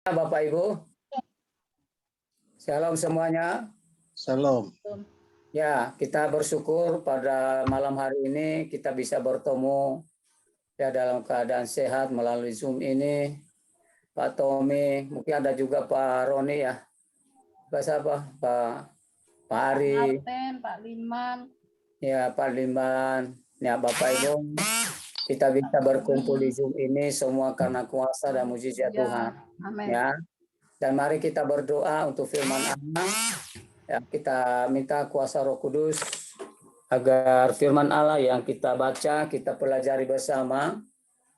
Bapak Ibu, shalom semuanya. Shalom. Ya, kita bersyukur pada malam hari ini kita bisa bertemu ya dalam keadaan sehat melalui Zoom ini. Pak Tommy, mungkin ada juga Pak Roni ya. Pak siapa? Pak Ari. Pak Liman. Ya, Pak Liman. Ya, Bapak Ibu, kita bisa berkumpul di Zoom ini semua karena kuasa dan mujizat Tuhan. Amin. Ya. Dan mari kita berdoa untuk firman Allah. Ya, kita minta kuasa Roh Kudus agar firman Allah yang kita baca, kita pelajari bersama,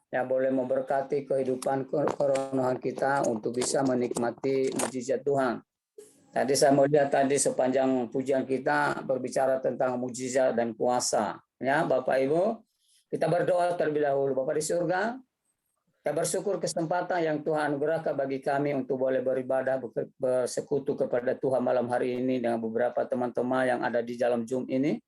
ya boleh memberkati kehidupan kerohanian kita untuk bisa menikmati mujizat Tuhan. Tadi saya melihat tadi sepanjang pujian kita berbicara tentang mujizat dan kuasa. Ya, Bapak Ibu, kita berdoa terlebih dahulu. Bapak di surga, kita bersyukur kesempatan yang Tuhan anugerahkan bagi kami untuk boleh beribadah, bersekutu kepada Tuhan malam hari ini dengan beberapa teman-teman yang ada di dalam Zoom ini.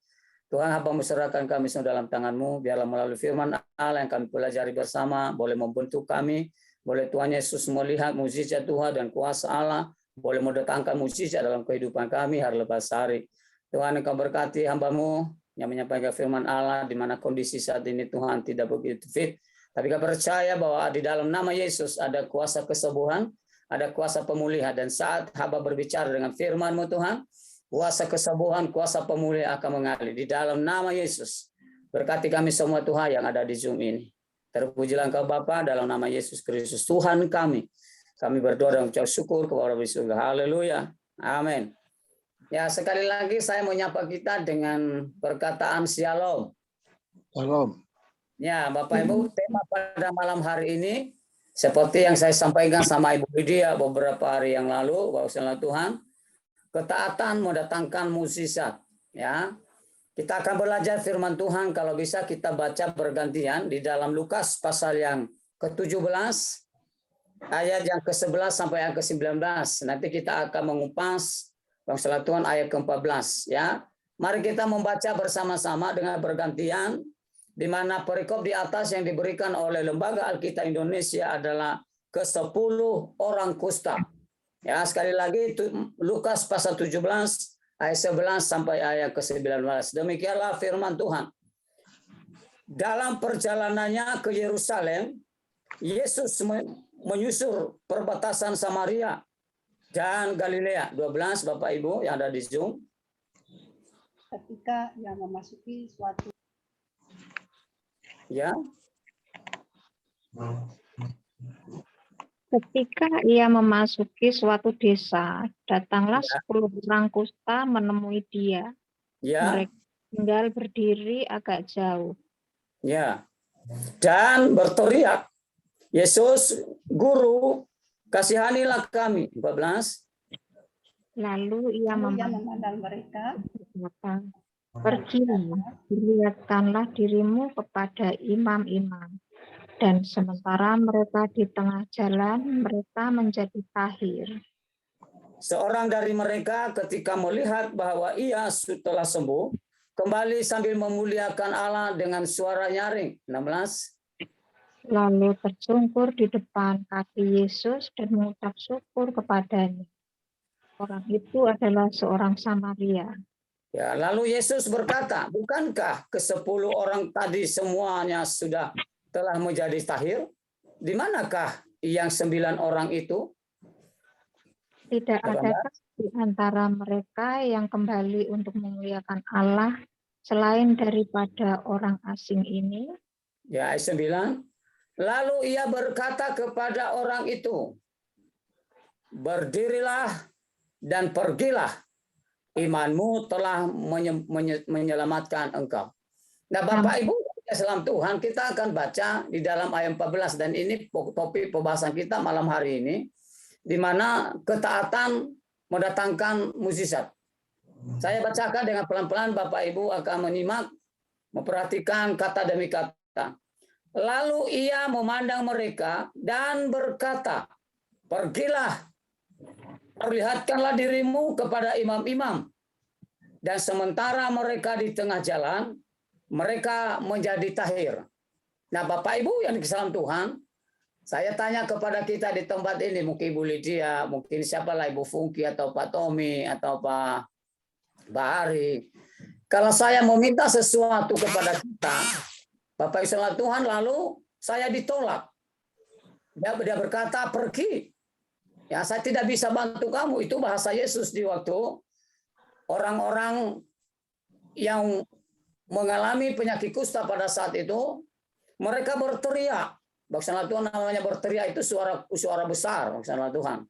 Tuhan, hamba serahkan kami semua dalam tangan-Mu, biarlah melalui firman Allah yang kami pelajari bersama, boleh membentuk kami, boleh Tuhan Yesus melihat mujizat Tuhan dan kuasa Allah, boleh mendatangkan mujizat dalam kehidupan kami hari lepas hari. Tuhan, Engkau berkati hamba-Mu yang menyampaikan firman Allah, di mana kondisi saat ini Tuhan tidak begitu fit, tapi kami percaya bahwa di dalam nama Yesus ada kuasa kesembuhan, ada kuasa pemulihan. Dan saat hamba berbicara dengan firman-Mu Tuhan, kuasa kesembuhan, kuasa pemulihan akan mengalir. Di dalam nama Yesus, berkati kami semua Tuhan yang ada di Zoom ini. Terpujilah Engkau Bapa dalam nama Yesus Kristus, Tuhan kami. Kami berdoa dan ucap syukur kepada Bapa surga. Haleluya. Amin. Ya, sekali lagi saya menyapa kita dengan perkataan Shalom. Shalom. Ya, Bapak Ibu, tema pada malam hari ini seperti yang saya sampaikan sama Ibu Lydia beberapa hari yang lalu, bahwa Tuhan, ketaatan mendatangkan mukjizat. Ya, kita akan belajar firman Tuhan. Kalau bisa kita baca bergantian di dalam Lukas pasal yang ke-17, ayat yang ke-11 sampai yang ke-19. Nanti kita akan mengupas bahwa Tuhan ayat ke-14. Ya, mari kita membaca bersama-sama dengan bergantian. Di mana perikop di atas yang diberikan oleh Lembaga Alkitab Indonesia adalah ke-10 orang kusta. Ya, sekali lagi itu Lukas pasal 17 ayat 11 sampai ayat ke-19. Demikianlah firman Tuhan. Dalam perjalanannya ke Yerusalem, Yesus menyusur perbatasan Samaria dan Galilea. 12 Bapak Ibu yang ada di Zoom. Ketika ia memasuki suatu Ya. Ketika ia memasuki suatu desa, datanglah 10 orang kusta menemui dia. Ya. Mereka tinggal berdiri agak jauh. Ya. Dan berteriak, Yesus, Guru, kasihanilah kami. 14. Lalu ia memandang mereka, berkata, pergilah, dilihatkanlah dirimu kepada imam-imam. Dan sementara mereka di tengah jalan, mereka menjadi tahir. Seorang dari mereka ketika melihat bahwa ia telah sembuh, kembali sambil memuliakan Allah dengan suara nyaring. 16. Lalu tersungkur di depan kaki Yesus dan mengucap syukur kepadanya. Orang itu adalah seorang Samaria. Ya, lalu Yesus berkata, bukankah ke-10 orang tadi semuanya sudah telah menjadi tahir? Di manakah yang 9 orang itu? Tidak ada di antara mereka yang kembali untuk memuliakan Allah selain daripada orang asing ini? Ya, ayat 9. Lalu ia berkata kepada orang itu, berdirilah dan pergilah. Imanmu telah menyelamatkan engkau. Nah, Bapak Ibu, salam Tuhan, kita akan baca di dalam ayat 14 dan ini topik pembahasan kita malam hari ini, di mana ketaatan mendatangkan mukjizat. Saya bacakan dengan pelan-pelan, Bapak Ibu akan menyimak, memperhatikan kata demi kata. Lalu ia memandang mereka dan berkata, pergilah, perlihatkanlah dirimu kepada imam-imam. Dan sementara mereka di tengah jalan, mereka menjadi tahir. Nah, Bapak Ibu yang dikasihi Tuhan, Saya tanya kepada kita di tempat ini, mungkin Ibu Lydia, mungkin siapa lah, Ibu Fungki atau Pak Tommy atau Pak Bahari. Kalau saya meminta sesuatu kepada kita, Bapak Ibu Tuhan, lalu saya ditolak. Dia berkata, pergi. Ya, saya tidak bisa bantu kamu. Itu bahasa Yesus di waktu orang-orang yang mengalami penyakit kusta pada saat itu, mereka berteriak. Maksudnya Tuhan, namanya berteriak itu suara besar, maksudnya Tuhan.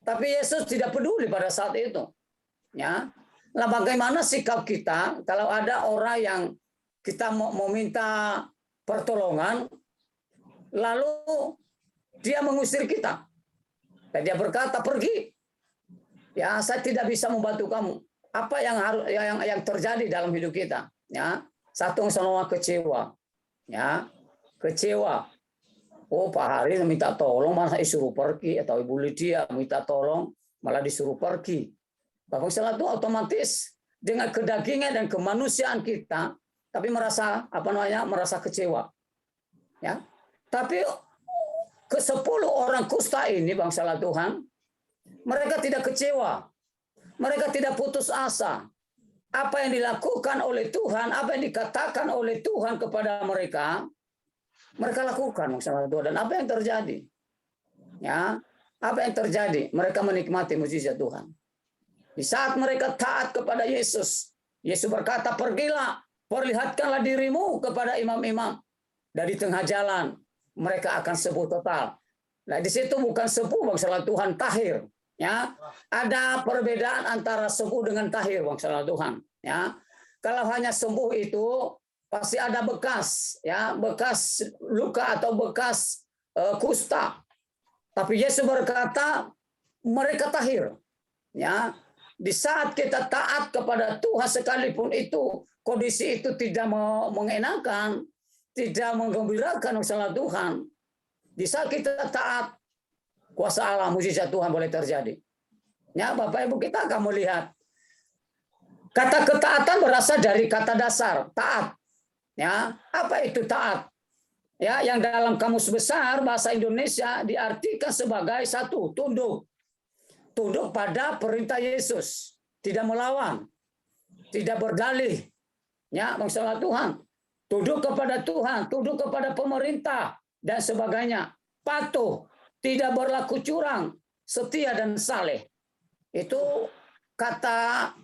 Tapi Yesus tidak peduli pada saat itu. Ya. Nah, bagaimana sikap kita kalau ada orang yang kita mau minta pertolongan, lalu dia mengusir kita. Dan dia berkata, pergi. Ya, saya tidak bisa membantu kamu. Apa yang terjadi dalam hidup kita? Ya, satu sama kecewa. Ya, kecewa. Oh, Pak Hari minta tolong, malah disuruh pergi, atau Ibu Lydia minta tolong, malah disuruh pergi. Bahkan salah itu otomatis dengan kedagingan dan kemanusiaan kita, tapi merasa kecewa. Ya, tapi ke-10 orang kusta ini, bangsa Tuhan, mereka tidak kecewa, mereka tidak putus asa. Apa yang dilakukan oleh Tuhan, apa yang dikatakan oleh Tuhan kepada mereka lakukan, maksudnya Tuhan. Dan apa yang terjadi? Ya, apa yang terjadi? Mereka menikmati mukjizat Tuhan. Di saat mereka taat kepada Yesus, Yesus berkata, pergilah, perlihatkanlah dirimu kepada imam-imam. Dari tengah jalan, mereka akan sembuh total. Nah, di situ bukan sembuh, maksudnya Tuhan, tahir. Ya, ada perbedaan antara sembuh dengan tahir, maksudnya Tuhan. Ya, kalau hanya sembuh itu pasti ada bekas, ya, bekas luka atau bekas kusta. Tapi Yesus berkata mereka tahir. Ya, di saat kita taat kepada Tuhan, sekalipun itu kondisi itu tidak mengenakan, tidak menggembirakan usaha Tuhan, di saat kita taat, kuasa Allah, mukjizat Tuhan boleh terjadi. Ya, Bapak Ibu, kita akan melihat kata ketaatan berasal dari kata dasar taat. Ya, apa itu taat? Ya, yang dalam kamus besar bahasa Indonesia diartikan sebagai satu, tunduk. Tunduk pada perintah Yesus, tidak melawan, tidak berdalih. Ya, maksudnya Tuhan, tunduk kepada Tuhan, tunduk kepada pemerintah dan sebagainya. Patuh, tidak berlaku curang, setia dan saleh. Itu kata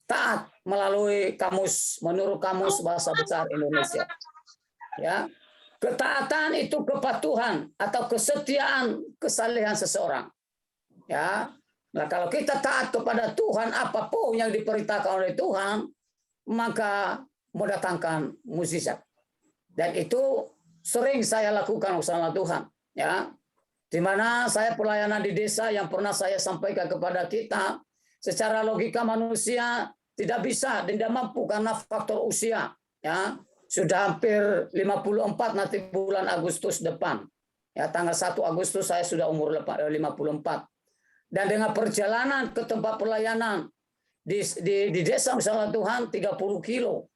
taat melalui kamus, menurut kamus bahasa besar Indonesia. Ya, ketaatan itu kepatuhan atau kesetiaan, kesalehan seseorang. Ya, nah kalau kita taat kepada Tuhan, apapun yang diperintahkan oleh Tuhan, maka mendatangkan mukjizat. Dan itu sering saya lakukan bersama Tuhan. Ya, di mana saya pelayanan di desa yang pernah saya sampaikan kepada kita, secara logika manusia tidak bisa, tidak mampu karena faktor usia. Ya, sudah hampir 54 nanti bulan Agustus depan. Ya, tanggal 1 Agustus saya sudah umur 54. Dan dengan perjalanan ke tempat pelayanan di desa misalnya Tuhan 30 kilo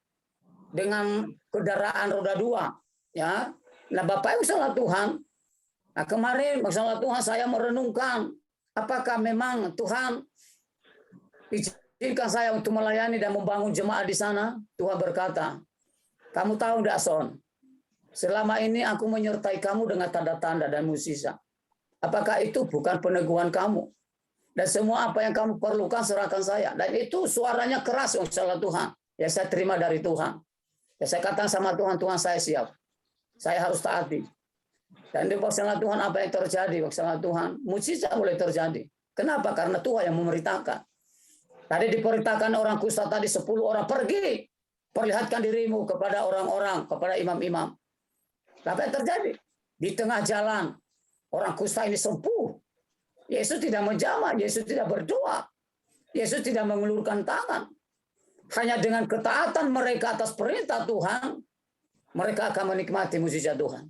dengan kendaraan roda 2. Ya, nah Bapak Ibu misalnya Tuhan, nah kemarin misalnya Tuhan saya merenungkan apakah memang Tuhan izinkan saya untuk melayani dan membangun jemaat di sana. Tuhan berkata, kamu tahu enggak Son, selama ini aku menyertai kamu dengan tanda-tanda dan mukjizat. Apakah itu bukan peneguhan kamu? Dan semua apa yang kamu perlukan serahkan saya. Dan itu suaranya keras masalah Tuhan. Ya saya terima dari Tuhan. Ya saya katakan sama Tuhan, Tuhan saya siap. Saya harus taati. Dan di masalah Tuhan apa yang terjadi? Masalah Tuhan, mukjizat boleh terjadi. Kenapa? Karena Tuhan yang memerintahkan. Tadi diperintahkan orang kusta tadi 10 orang, pergi. Perlihatkan dirimu kepada orang-orang, kepada imam-imam. Apa yang terjadi? Di tengah jalan, orang kusta ini sembuh. Yesus tidak menjamah, Yesus tidak berdoa. Yesus tidak mengulurkan tangan. Hanya dengan ketaatan mereka atas perintah Tuhan, mereka akan menikmati mukjizat Tuhan.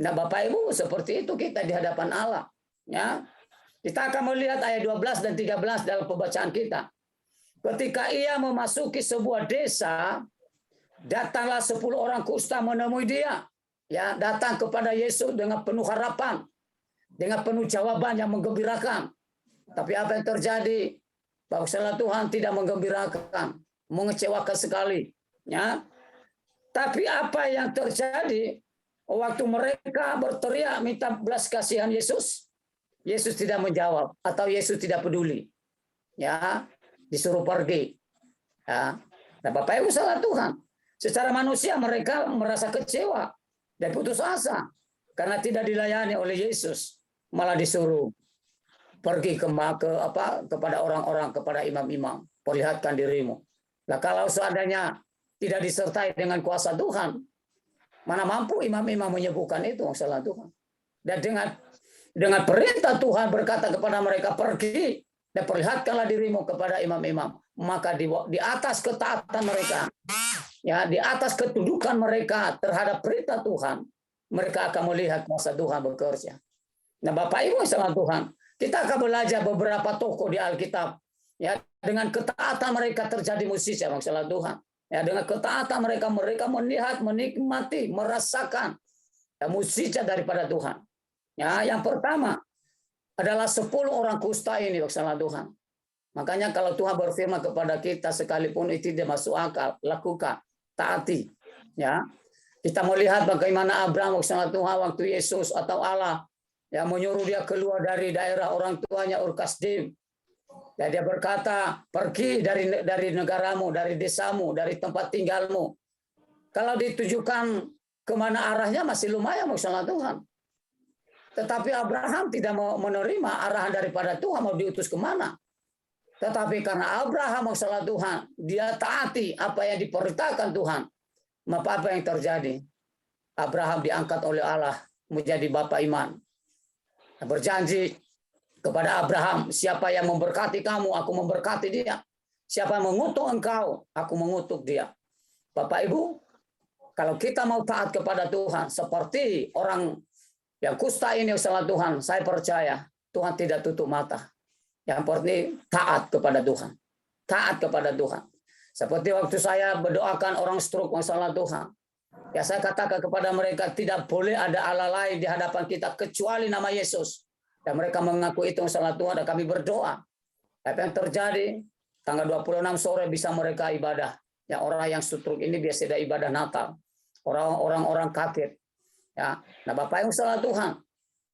Nah, Bapak Ibu, seperti itu kita di hadapan Allah. Ya. Kita akan melihat ayat 12 dan 13 dalam pembacaan kita. Ketika ia memasuki sebuah desa, datanglah 10 orang kusta menemui dia. Ya, datang kepada Yesus dengan penuh harapan. dengan penuh jawaban yang menggembirakan. Tapi apa yang terjadi? Bahwa Tuhan tidak menggembirakan, mengecewakan sekali. Ya. Tapi apa yang terjadi waktu mereka berteriak minta belas kasihan Yesus, Yesus tidak menjawab atau Yesus tidak peduli. Ya, disuruh pergi. Ya. Nah, Bapak Ibu salah Tuhan. Secara manusia mereka merasa kecewa dan putus asa karena tidak dilayani oleh Yesus, malah disuruh pergi kepada orang-orang, kepada imam-imam, perlihatkan dirimu. Nah, kalau seandainya tidak disertai dengan kuasa Tuhan, mana mampu imam-imam menyembuhkan itu, salah Tuhan. Dan dengan perintah Tuhan berkata kepada mereka, pergi dan perlihatkanlah dirimu kepada imam-imam. Maka di atas ketaatan mereka, ya, di atas ketundukan mereka terhadap perintah Tuhan, mereka akan melihat kuasa Tuhan bekerja. Nah, Bapak Ibu salah Tuhan, kita akan belajar beberapa tokoh di Alkitab. Ya, dengan ketaatan mereka terjadi mukjizat, salah Tuhan. Ya, dengan ketaatan mereka melihat, menikmati, merasakan ya, mukjizat daripada Tuhan. Ya, yang pertama adalah 10 orang kusta ini, salah Tuhan. Makanya kalau Tuhan berfirman kepada kita sekalipun itu tidak masuk akal, lakukan, taati. Ya, kita melihat bagaimana Abraham salah Tuhan waktu Yesus atau Allah yang menyuruh dia keluar dari daerah orang tuanya Ur Kasdim. Dan dia berkata, pergi dari negaramu, dari desamu, dari tempat tinggalmu. Kalau ditujukan kemana arahnya masih lumayan salah Tuhan. Tetapi Abraham tidak mau menerima arahan daripada Tuhan, mau diutus kemana. Tetapi karena Abraham salah Tuhan, dia taati apa yang diperintahkan Tuhan. Maka apa yang terjadi? Abraham diangkat oleh Allah menjadi bapa iman. Berjanji kepada Abraham, siapa yang memberkati kamu, aku memberkati dia. Siapa yang mengutuk engkau, aku mengutuk dia. Bapak Ibu, kalau kita mau taat kepada Tuhan, seperti orang yang kusta ini salah Tuhan, saya percaya Tuhan tidak tutup mata. Yang penting taat kepada Tuhan. Taat kepada Tuhan. Seperti waktu saya berdoakan orang stroke masalah Tuhan. Ya, saya katakan kepada mereka tidak boleh ada Allah lain di hadapan kita kecuali nama Yesus. Dan mereka mengaku itu masalah Tuhan dan kami berdoa. Apa yang terjadi? Tanggal 26 sore bisa mereka ibadah. Ya, orang yang stroke ini biasa ada ibadah Natal. Orang kaget. Ya. Nah, Bapak yang salah Tuhan.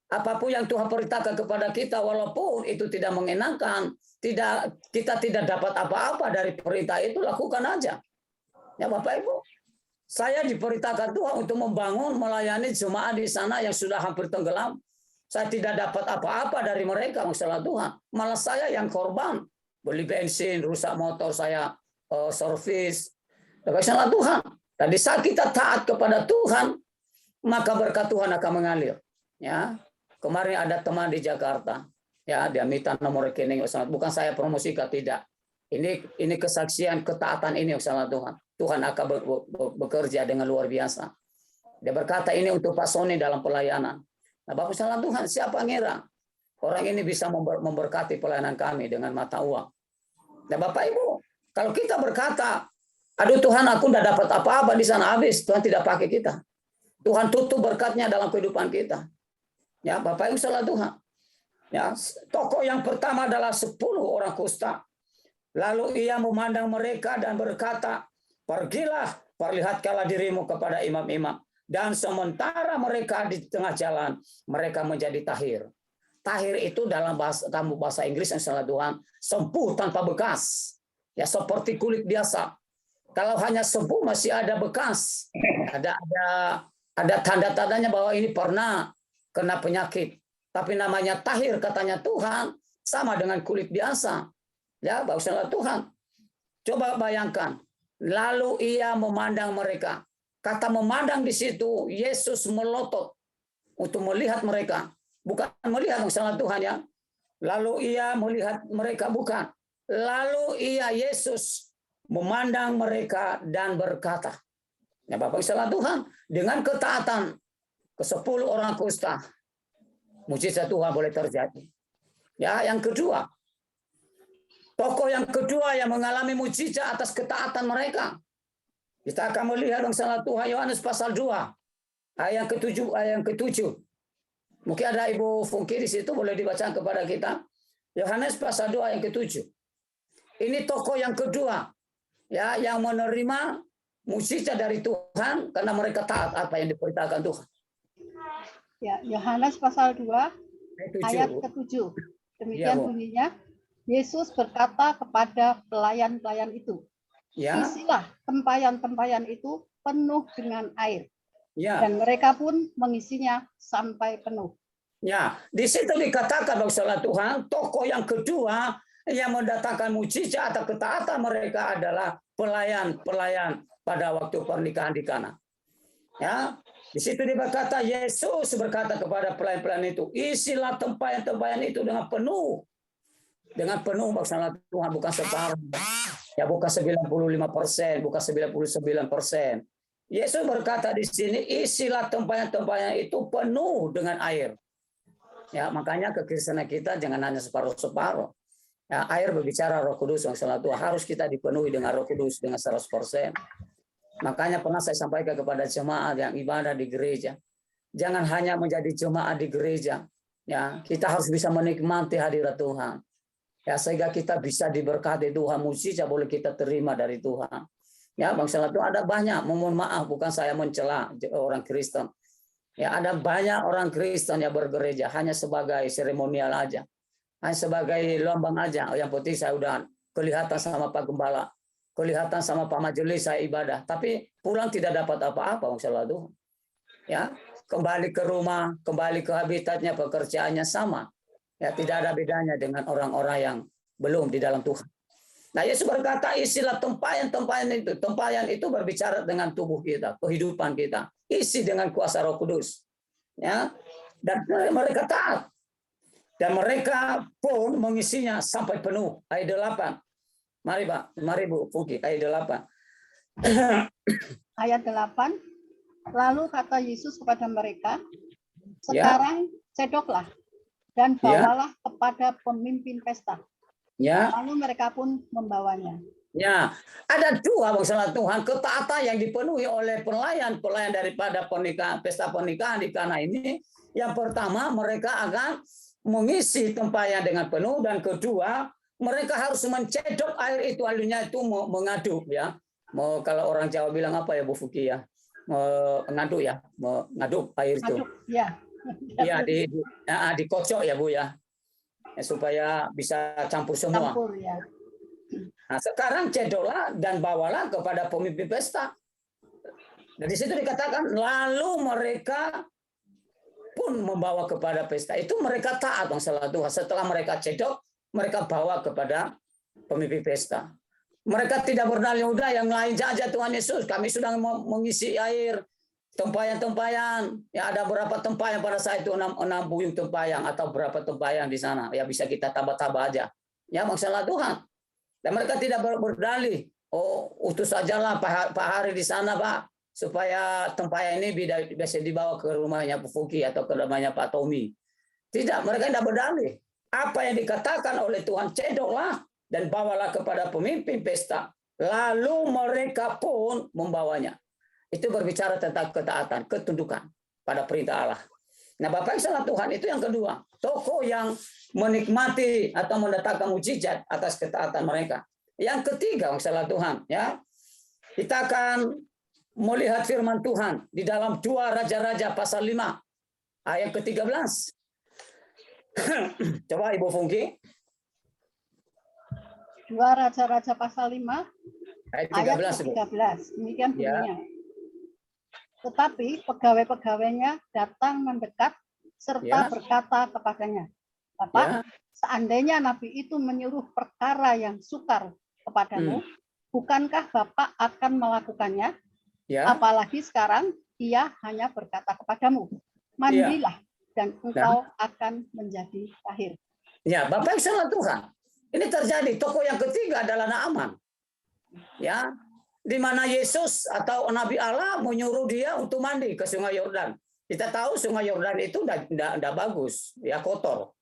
Apapun yang Tuhan perintahkan kepada kita, walaupun itu tidak mengenakan, kita tidak dapat apa-apa dari perintah itu, lakukan aja. Ya Bapak Ibu, saya diperintahkan Tuhan untuk membangun, melayani jemaat di sana yang sudah hampir tenggelam. Saya tidak dapat apa-apa dari mereka, masalah Tuhan. Malah saya yang korban, beli bensin, rusak motor saya, servis. Masalah Tuhan. Tadi saat kita taat kepada Tuhan, maka berkat Tuhan akan mengalir. Ya. Kemarin ada teman di Jakarta, ya dia minta nomor rekening, bukan saya promosikan, tidak. Ini kesaksian ketaatan ini, salah Tuhan. Tuhan akan bekerja dengan luar biasa. Dia berkata ini untuk Pak Sony dalam pelayanan. Nah, Bapak salah Tuhan, siapa ngira orang ini bisa memberkati pelayanan kami dengan mata uang. Nah, Bapak Ibu, kalau kita berkata, aduh Tuhan, aku tidak dapat apa-apa di sana, habis, Tuhan tidak pakai kita. Tuhan tutup berkatnya dalam kehidupan kita. Ya, Bapak Ibu salah Tuhan. Ya, tokoh yang pertama adalah 10 orang kusta. Lalu ia memandang mereka dan berkata, pergilah, perlihatkanlah dirimu kepada imam-imam. Dan sementara mereka di tengah jalan, mereka menjadi tahir. Tahir itu dalam bahasa Inggris yang salah Tuhan, sembuh tanpa bekas. Ya, seperti kulit biasa. Kalau hanya sembuh masih ada bekas. Ada tanda-tandanya bahwa ini pernah kena penyakit, tapi namanya tahir katanya Tuhan sama dengan kulit biasa. Ya, baguslah Tuhan. Coba bayangkan. Lalu ia memandang mereka. Kata memandang di situ Yesus melotot untuk melihat mereka, bukan melihat masalah Tuhan ya. Lalu ia melihat mereka, bukan. Lalu ia Yesus memandang mereka dan berkata, ya Bapak salah Tuhan, dengan ketaatan ke-10 orang kusta, mukjizat Tuhan boleh terjadi. Ya, yang kedua, tokoh yang kedua yang mengalami mukjizat atas ketaatan mereka. Kita akan melihat salah Tuhan Yohanes pasal 2, ayat yang ke-7. Mungkin ada Ibu Fungki di situ, boleh dibaca kepada kita. Yohanes pasal 2 yang ke-7. Ini tokoh yang kedua, ya, yang menerima mukjizat dari Tuhan karena mereka taat apa yang diperintahkan Tuhan. Ya, Yohanes pasal 2 ayat Ayat 7. ke-7. Demikian Bu. bunyinya. Yesus berkata kepada pelayan-pelayan itu, Ya, isilah tempayan-tempayan itu penuh dengan air. ya. Dan mereka pun mengisinya sampai penuh. Ya, di situ dikatakan bahwa Tuhan, tokoh yang kedua yang mendatangkan mukjizat atau ketaatan mereka adalah pelayan-pelayan pada waktu pernikahan di Kana. Ya, di situ dia berkata, Yesus berkata kepada pelayan-pelayan itu, isilah tempayan-tempayan itu dengan penuh. Dengan penuh maksudnya Tuhan, bukan separuh. Ya, bukan 95%, bukan 99%. Yesus berkata di sini, isilah tempayan-tempayan itu penuh dengan air. Ya, makanya kekristenan kita jangan hanya separuh-separuh. Ya, air berbicara Roh Kudus, maksudnya Tuhan harus kita dipenuhi dengan Roh Kudus dengan 100%. Makanya pernah saya sampaikan kepada jemaat yang ibadah di gereja, jangan hanya menjadi jemaat di gereja. Ya, kita harus bisa menikmati hadirat Tuhan. Ya, sehingga kita bisa diberkati Tuhan, mukjizat boleh kita terima dari Tuhan. Ya, maksudnya Tuhan ada banyak, mohon maaf bukan saya mencela orang Kristen. Ya, ada banyak orang Kristen yang bergereja hanya sebagai seremonial aja. Hanya sebagai lambang aja. Yang penting saya udah kelihatan sama Pak Gembala, kelihatan sama Pak Majelis saya ibadah, tapi pulang tidak dapat apa-apa, maksudnya Tuhan. Ya, kembali ke rumah, kembali ke habitatnya, pekerjaannya sama. Ya, tidak ada bedanya dengan orang-orang yang belum di dalam Tuhan. Nah, Yesus berkata, isilah tempayan-tempayan itu. Tempayan itu berbicara dengan tubuh kita, kehidupan kita. Isi dengan kuasa Roh Kudus. Ya, dan mereka taat. Dan mereka pun mengisinya sampai penuh. Ayat 8. Mari Pak, mari Bu Fungki, ayat 8. Ayat 8. Lalu kata Yesus kepada mereka, sekarang cedoklah dan bawalah kepada pemimpin pesta. Ya. Lalu mereka pun membawanya. Ya, ada dua maksudnya Tuhan, ketaatan yang dipenuhi oleh pelayan daripada pesta pernikahan di Kana ini. Yang pertama, mereka akan mengisi tempayan dengan penuh, dan kedua, mereka harus mencedok air itu, alunya itu mengaduk ya. Kalau orang Jawa bilang apa ya Bu Fuki ya? Mengaduk ya, mengaduk air itu. Ya. Iya, dikocok ya Bu ya. Supaya bisa campur semua. Campur ya. Nah, sekarang cedoklah dan bawalah kepada pemimpin pesta. Dan di situ dikatakan, lalu mereka pun membawa kepada pesta. Itu mereka taat masalah Tuhan. Setelah mereka cedok, mereka bawa kepada pemimpin pesta. Mereka tidak berdalih, udah yang lain saja Tuhan Yesus. Kami sudah mengisi air, tempayan-tempayan. Ya, ada berapa tempayan pada saat itu, 6 buyung tempayan atau berapa tempayan di sana. Ya, bisa kita tambah-tambah aja. Ya, masalah Tuhan. Dan mereka tidak berdalih. Oh, utus sajalah Pak Hari di sana, Pak, supaya tempayan ini bisa dibawa ke rumahnya Pak Fuki atau ke rumahnya Pak Tommy. Tidak, mereka tidak berdalih. Apa yang dikatakan oleh Tuhan, cedoklah dan bawalah kepada pemimpin pesta. Lalu mereka pun membawanya. Itu berbicara tentang ketaatan, ketundukan pada perintah Allah. Nah, Bapak yang salah Tuhan itu yang kedua. Tokoh yang menikmati atau mendatangkan mukjizat atas ketaatan mereka. Yang ketiga, salah Tuhan, ya. Kita akan melihat firman Tuhan di dalam 2 Raja-Raja pasal 5 ayat ke-13. Coba Ibu Fungki. 2 Raja-Raja pasal 5 ayat ayat 13. 13. Demikian bunyinya. Ya. Tetapi pegawai-pegawainya datang mendekat serta berkata kepadanya, Bapak, seandainya Nabi itu menyuruh perkara yang sukar kepadamu, bukankah Bapak akan melakukannya? Apalagi sekarang ia hanya berkata kepadamu, mandilah dan engkau akan menjadi tahir. Ya, Bapak yang salah Tuhan. Ini terjadi. Tokoh yang ketiga adalah Naaman. Ya, di mana Yesus atau Nabi Allah menyuruh dia untuk mandi ke Sungai Yordan. Kita tahu Sungai Yordan itu tidak bagus, ya, kotor.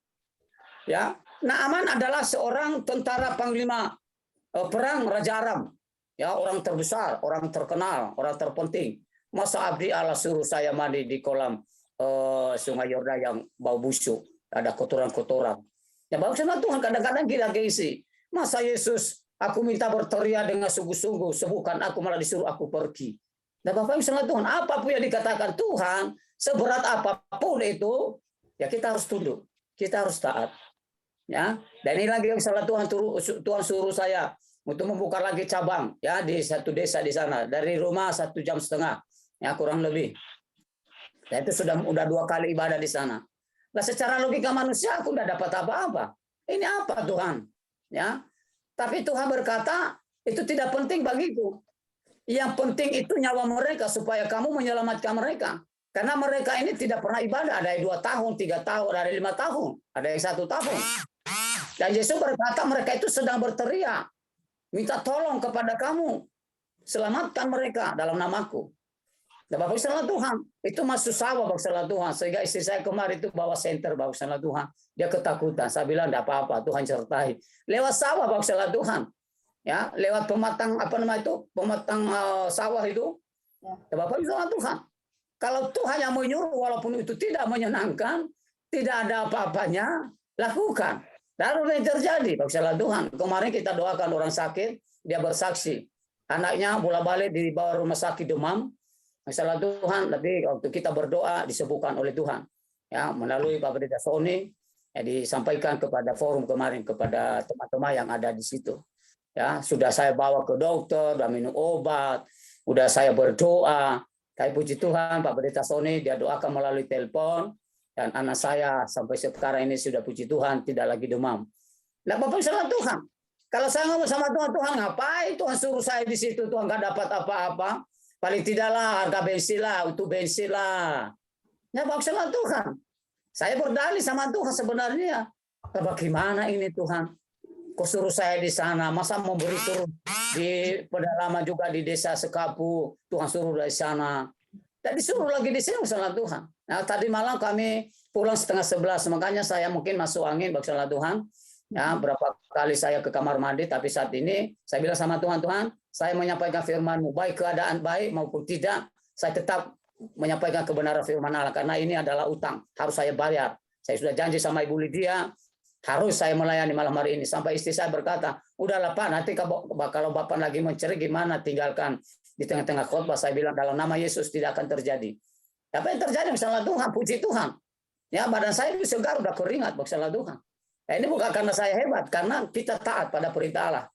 Ya, Naaman adalah seorang tentara panglima perang Raja Aram. Ya, orang terbesar, orang terkenal, orang terpenting. Masa abdi Allah suruh saya mandi di kolam Sungai Yordan yang bau busuk, ada kotoran-kotoran. Ya Bapak Tuhan, kadang-kadang kita keisi. Masa Yesus, aku minta berteriak dengan sungguh-sungguh, sembuhkan aku, malah disuruh aku pergi. Dan Bapak Tuhan, apapun yang dikatakan Tuhan, seberat apapun itu, ya kita harus tunduk, kita harus taat. Ya, dan ini lagi yang salah Tuhan suruh saya untuk membuka lagi cabang ya di satu desa di sana, dari rumah 1,5 jam ya kurang lebih. Dan itu sudah 2 kali ibadah di sana. Nah, secara logika manusia aku tidak dapat apa-apa. Ini apa Tuhan? Ya, tapi Tuhan berkata itu tidak penting bagiku. Yang penting itu nyawa mereka supaya kamu menyelamatkan mereka. Karena mereka ini tidak pernah ibadah. Ada yang 2 tahun, 3 tahun, ada yang 5 tahun, ada yang 1 tahun. Dan Yesus berkata mereka itu sedang berteriak, minta tolong kepada kamu, selamatkan mereka dalam namaku. Dan Bapak salah Tuhan, itu masuk sawah Bapak salah Tuhan. Sehingga istri saya kemarin itu bawa senter Bapak salah Tuhan. Dia ketakutan. Saya bilang tidak apa-apa, Tuhan sertai. Lewat sawah Bapak salah Tuhan. Ya, lewat pematang pematang sawah itu. Dan Bapak salah Tuhan. Kalau Tuhan yang menyuruh walaupun itu tidak menyenangkan, tidak ada apa-apanya, lakukan. Lalu yang terjadi, Bapak salah Tuhan. Kemarin kita doakan orang sakit, dia bersaksi. Anaknya bola-balik di bawah rumah sakit demam. Masalah Tuhan, tapi waktu kita berdoa disembuhkan oleh Tuhan. Ya, melalui Pak Pendeta Sony, ya, disampaikan kepada forum kemarin kepada teman-teman yang ada di situ. Ya, sudah saya bawa ke dokter, sudah minum obat, sudah saya berdoa. Tapi puji Tuhan, Pak Pendeta Sony dia doakan melalui telepon. Dan anak saya sampai sekarang ini sudah puji Tuhan tidak lagi demam. Nah, Bapak salah Tuhan. Kalau saya ngomong sama Tuhan, Tuhan ngapain Tuhan suruh saya di situ, Tuhan nggak dapat apa-apa. Paling tidaklah harga bensin lah, untuk bensin lah. Ya Bapak salah Tuhan. Saya berdalih sama Tuhan sebenarnya. Bagaimana ini Tuhan? Kau suruh saya di sana, masa memberi turun di pedalaman juga di desa Sekapu, Tuhan suruh dari sana. Dan disuruh lagi di sini salah Tuhan. Nah, tadi malam kami pulang 10:30, makanya saya mungkin masuk angin salah Tuhan. Ya, berapa kali saya ke kamar mandi, tapi saat ini saya bilang sama Tuhan, Tuhan, saya menyampaikan firman-Mu, baik keadaan baik maupun tidak, saya tetap menyampaikan kebenaran firman Allah, karena ini adalah utang, harus saya bayar. Saya sudah janji sama Ibu Lydia, harus saya melayani malam hari ini. Sampai istri saya berkata, udahlah Pak, nanti kalau Bapak lagi mencari gimana, tinggalkan di tengah-tengah khotbah. Saya bilang dalam nama Yesus tidak akan terjadi. Apa yang terjadi? Misalnya Tuhan, puji Tuhan. Ya, badan saya itu segar, udah keringat, misalnya Tuhan. Nah, ini bukan karena saya hebat, karena kita taat pada perintah Allah.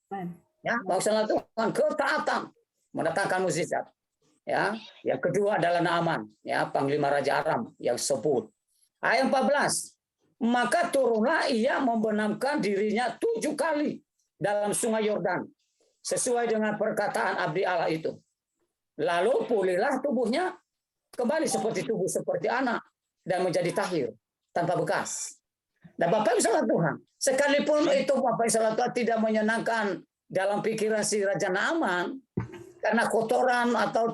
Ya, misalnya Tuhan, ketaatan mendatangkan mukjizat. Ya, yang kedua adalah Naaman, ya, panglima Raja Aram yang sebut. Ayat 14. Maka turunlah ia membenamkan dirinya 7 kali dalam sungai Yordan, sesuai dengan perkataan abdi Allah itu. Lalu pulihlah tubuhnya kembali seperti tubuh seperti anak dan menjadi tahir tanpa bekas. Dan Bapak salah Tuhan, sekalipun itu Bapak salah Tuhan tidak menyenangkan dalam pikiran si Raja Naaman, karena kotoran atau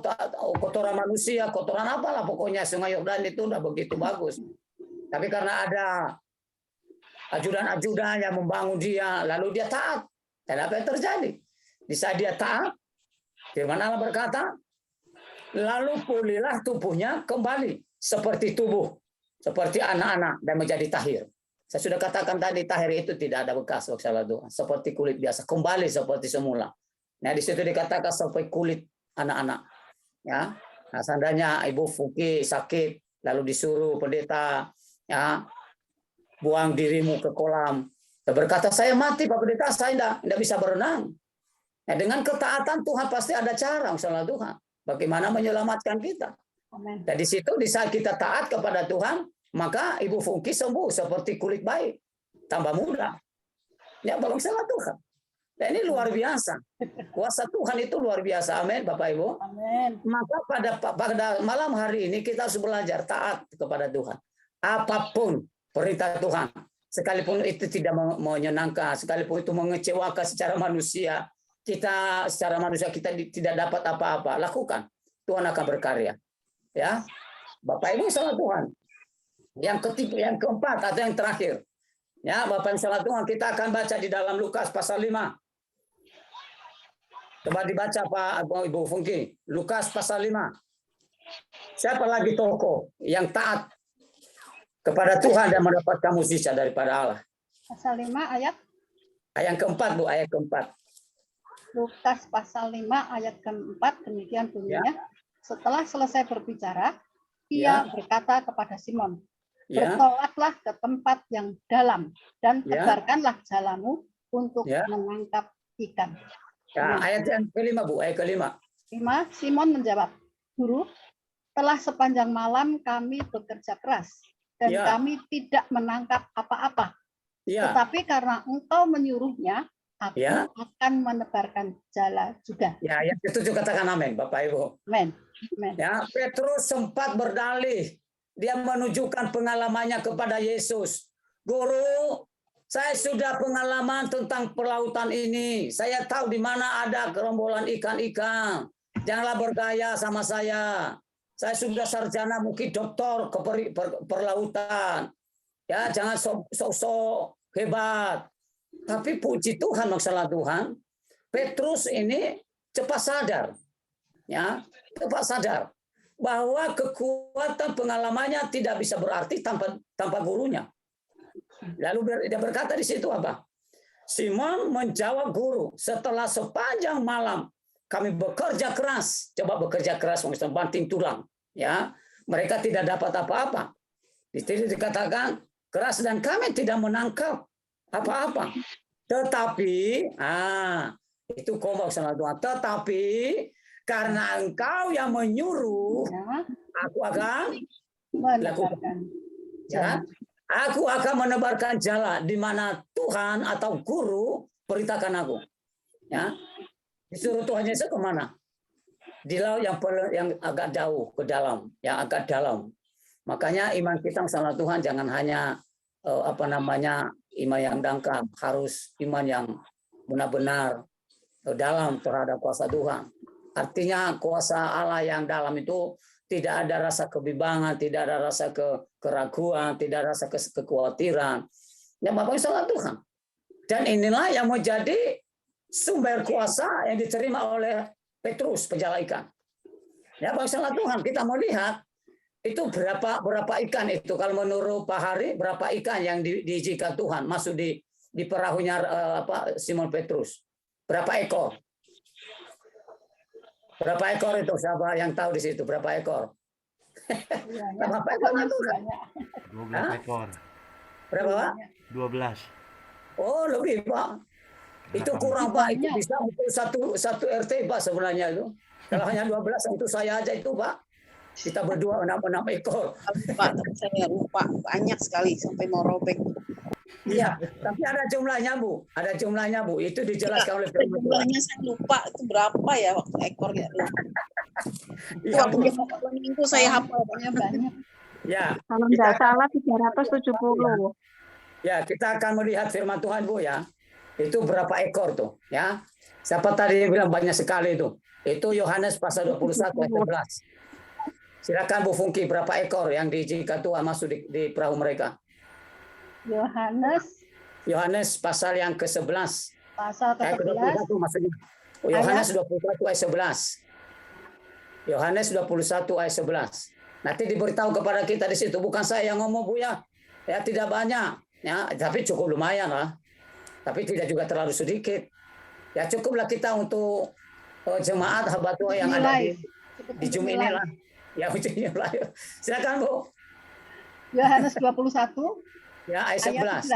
kotoran manusia, kotoran apalah pokoknya sungai Yordan itu udah begitu bagus. Tapi karena ada ajudan-ajudan yang membangun dia, lalu dia taat. Dan apa yang terjadi? Di saat dia taat, firman Allah berkata, lalu pulihlah tubuhnya kembali seperti tubuh, seperti anak-anak dan menjadi tahir. Saya sudah katakan tadi, tahir itu tidak ada bekas, seperti kulit biasa, kembali seperti semula. Nah, di situ dikatakan seperti kulit anak-anak. Ya, nah, seandainya Ibu Fuki sakit, lalu disuruh pendeta, ya, buang dirimu ke kolam. Dia berkata, saya mati Pak Pendeta, saya tidak bisa berenang. Nah, dengan ketaatan Tuhan pasti ada cara, misalnya Tuhan, bagaimana menyelamatkan kita. Amen. Dan di situ di saat kita taat kepada Tuhan, maka Ibu Fungki sembuh seperti kulit bayi, tambah muda. Ya, Bapak salah Tuhan. Dan ini luar biasa. Kuasa Tuhan itu luar biasa. Amin, Bapak Ibu. Amin. Maka pada malam hari ini kita harus belajar taat kepada Tuhan. Apapun perintah Tuhan, sekalipun itu tidak menyenangkan, sekalipun itu mengecewakan secara manusia, kita tidak dapat apa-apa, lakukan. Tuhan akan berkarya. Ya, Bapak Ibu salah Tuhan. Yang ketiga, yang keempat atau yang terakhir. Ya, Bapak Ibu salah Tuhan, kita akan baca di dalam Lukas pasal 5. Coba dibaca Pak Ibu Fungki. Lukas pasal 5. Siapa lagi tokoh yang taat kepada Tuhan dan mendapatkan mukjizat daripada Allah. Pasal 5 ayat Ayat keempat, Bu, ayat keempat. Lukas pasal 5 ayat keempat demikian bunyinya. Setelah selesai berbicara, ia berkata kepada Simon, bertolaklah ke tempat yang dalam dan tebarkanlah jalamu untuk menangkap ikan. Ya, ayat yang kelima, Bu, ayat kelima. 5, Simon menjawab, Guru, telah sepanjang malam kami bekerja keras dan kami tidak menangkap apa-apa. Tetapi karena engkau menyuruhnya, aku akan menebarkan jala juga. Ya, yang ketujuh katakan amin, Bapak Ibu. Amin. Ya, Petrus sempat berdalih. Dia menunjukkan pengalamannya kepada Yesus. Guru, saya sudah pengalaman tentang perlautan ini. Saya tahu di mana ada gerombolan ikan-ikan. Janganlah bergaya sama saya. Saya sudah sarjana, mungkin doktor ke perlautan. Ya, jangan sok-sok hebat. Tapi puji Tuhan, masalah Tuhan, Petrus ini cepat sadar. Ya, cepat sadar bahwa kekuatan pengalamannya tidak bisa berarti tanpa gurunya. Lalu dia berkata di situ apa? Simon menjawab guru, setelah sepanjang malam kami bekerja keras, coba bekerja keras banting tulang, ya. Mereka tidak dapat apa-apa. Di situ dikatakan keras dan kami tidak menangkap apa-apa. Tetapi, itu koma sama Tuhan. Tetapi karena engkau yang menyuruh, aku akan melakukan. Ya, aku akan menebarkan jala di mana Tuhan atau guru perintahkan aku. Ya, disuruh Tuhan Yesus kemana? Di laut yang agak jauh ke dalam, yang agak dalam. Makanya iman kita sama Tuhan jangan hanya iman yang dangkal, harus iman yang benar-benar dalam terhadap kuasa Tuhan. Artinya kuasa Allah yang dalam itu tidak ada rasa kebimbangan, tidak ada rasa keraguan, tidak ada rasa kekhawatiran. Yang Bapak salah Tuhan. Dan inilah yang menjadi sumber kuasa yang diterima oleh Petrus penjala ikan. Ya, Bapak salah Tuhan, kita melihat itu berapa ikan itu kalau menurut Pak Hari berapa ikan yang diizinkan Tuhan masuk di perahunya Simon Petrus, berapa ekor itu, siapa yang tahu di situ berapa ekor? Berapa ekor? 12 ekor. Berapa, Pak? 12. Oh, lebih, Pak. Itu kurang, Pak. Itu bisa untuk satu RT, Pak, sebenarnya itu. Kalau hanya 12 itu saya aja itu, Pak. Kita berdua 6 ekor. Pak, saya lupa banyak sekali sampai mau robek. Iya, tapi ada jumlahnya, Bu. Ada jumlahnya, Bu. Itu dijelaskan oleh firman Tuhan. Jumlahnya saya lupa itu berapa ya waktu ekornya. Itu Ya, waktu minggu saya hafal banyak. Ya. Kalau nggak salah 370. Ya, kita akan melihat firman Tuhan, Bu, ya. Itu berapa ekor tuh, ya. Siapa tadi bilang banyak sekali itu. Itu Yohanes pasal 21 ayat 11. Silakan Bu Fungki, berapa ekor yang diizinkan Tuhan masuk di perahu mereka? Yohanes pasal yang ke-11. Pasal ke-11. Maksudnya. Yohanes 21 ayat 11. Yohanes 21 ayat 11. Nanti diberitahu kepada kita di situ. Bukan saya yang ngomong, Bu, ya. Ya, tidak banyak. Ya, tapi cukup lumayan lah. Tapi tidak juga terlalu sedikit. Ya, cukuplah kita untuk jemaat hamba Tuhan yang ada di Zoom ini lah. Ya, silakan, Bu. Yohanes 21 ya, ayat 11.